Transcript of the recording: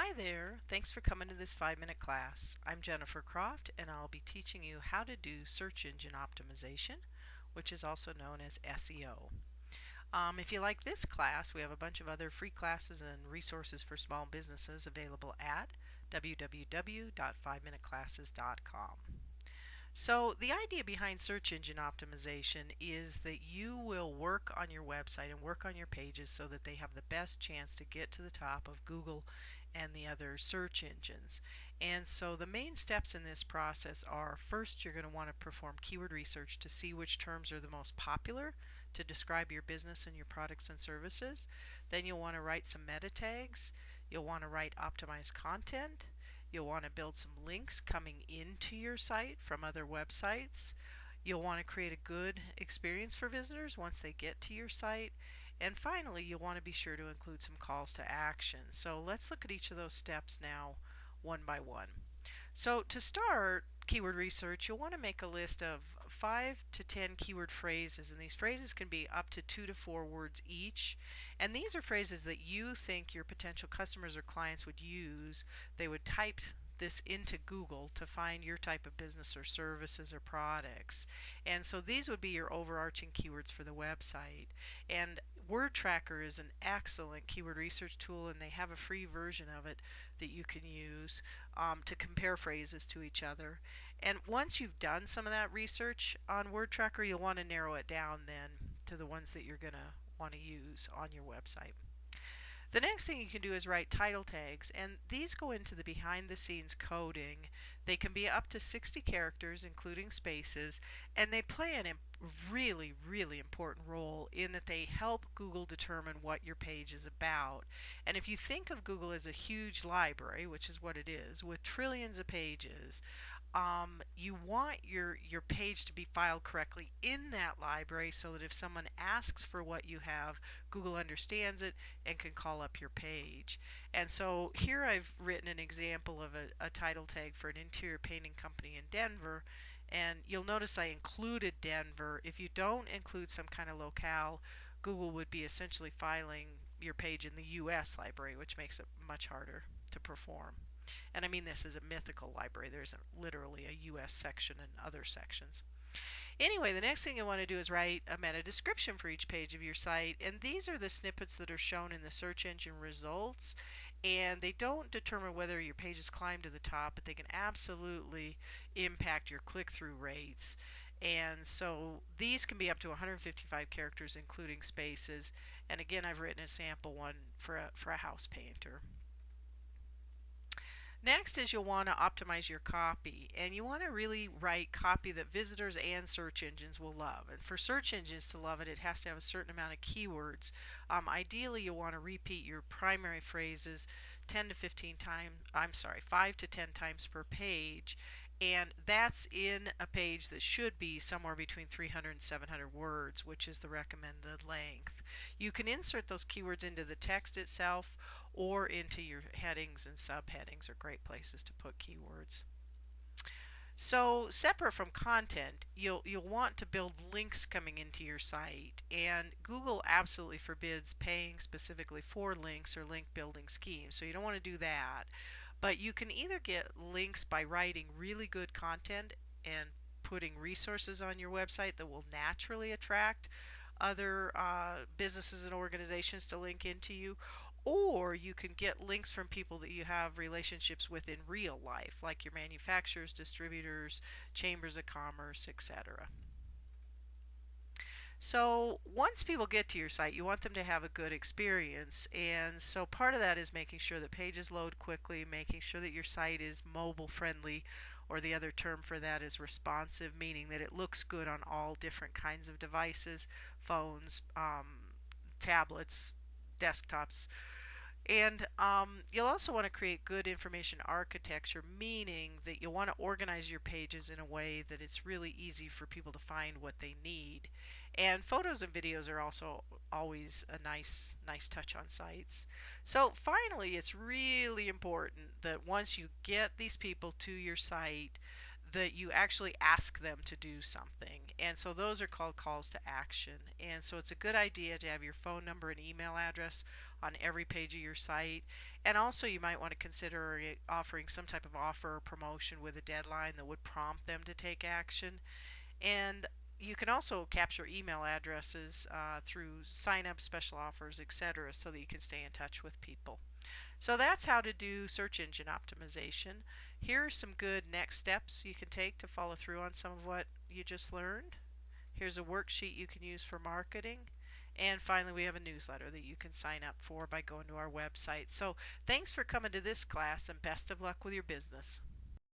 Hi there, thanks for coming to this 5-minute class. I'm Jennifer Croft and I'll be teaching you how to do search engine optimization, which is also known as SEO. If you like this class, we have a bunch of other free classes and resources for small businesses available at www.5minuteclasses.com. So the idea behind search engine optimization is that you will work on your website and work on your pages so that they have the best chance to get to the top of Google and the other search engines. And so the main steps in this process are, first, you're going to want to perform keyword research to see which terms are the most popular to describe your business and your products and services. Then you'll want to write some meta tags. You'll want to write optimized content. You'll want to build some links coming into your site from other websites. You'll want to create a good experience for visitors once they get to your site. And finally, you'll want to be sure to include some calls to action. So let's look at each of those steps now one by one. So to start keyword research, you'll want to make a list of 5 to 10 keyword phrases, and these phrases can be up to 2 to 4 words each. And these are phrases that you think your potential customers or clients would use. They would type this into Google to find your type of business or services or products. And so these would be your overarching keywords for the website. And Word Tracker is an excellent keyword research tool, and they have a free version of it that you can use to compare phrases to each other. And once you've done some of that research on Word Tracker, you'll want to narrow it down then to the ones that you're going to want to use on your website. The next thing you can do is write title tags, and these go into the behind the scenes coding. They can be up to 60 characters including spaces, and they play a really important role in that they help Google determine what your page is about. And if you think of Google as a huge library, which is what it is, with trillions of pages, you want your page to be filed correctly in that library so that if someone asks for what you have, Google understands it and can call up your page. And so here I've written an example of a title tag for an interior painting company in Denver, and you'll notice I included Denver. If you don't include some kind of locale, Google would be essentially filing your page in the US library, which makes it much harder to perform. And I mean, this is a mythical library. There's literally a US section and other sections. Anyway, the next thing you want to do is write a meta description for each page of your site, and these are the snippets that are shown in the search engine results, and they don't determine whether your pages climb to the top, but they can absolutely impact your click-through rates. And so these can be up to 155 characters including spaces, and again, I've written a sample one for a house painter. Next is you'll want to optimize your copy, and you want to really write copy that visitors and search engines will love. And for search engines to love it, it has to have a certain amount of keywords. Ideally, you'll want to repeat your primary phrases 10 to 15 times, 5 to 10 times per page. And that's in a page that should be somewhere between 300 and 700 words, which is the recommended length. You can insert those keywords into the text itself or into your headings and subheadings are great places to put keywords. So separate from content, you'll want to build links coming into your site, and Google absolutely forbids paying specifically for links or link building schemes, so you don't want to do that. But you can either get links by writing really good content and putting resources on your website that will naturally attract other businesses and organizations to link into you, or you can get links from people that you have relationships with in real life, like your manufacturers, distributors, chambers of commerce, etc. So once people get to your site, you want them to have a good experience, and so part of that is making sure that pages load quickly, making sure that your site is mobile friendly, or the other term for that is responsive, meaning that it looks good on all different kinds of devices, phones, tablets, desktops. And you'll also want to create good information architecture, meaning that you'll want to organize your pages in a way that it's really easy for people to find what they need. And photos and videos are also always a nice touch on sites. So finally, it's really important that once you get these people to your site, that you actually ask them to do something. And so those are called calls to action. And so it's a good idea to have your phone number and email address on every page of your site. And also, you might want to consider offering some type of offer or promotion with a deadline that would prompt them to take action. And you can also capture email addresses through sign up, special offers, etc., so that you can stay in touch with people. So that's how to do search engine optimization. Here are some good next steps you can take to follow through on some of what you just learned. Here's a worksheet you can use for marketing. And finally, we have a newsletter that you can sign up for by going to our website. So thanks for coming to this class, and best of luck with your business.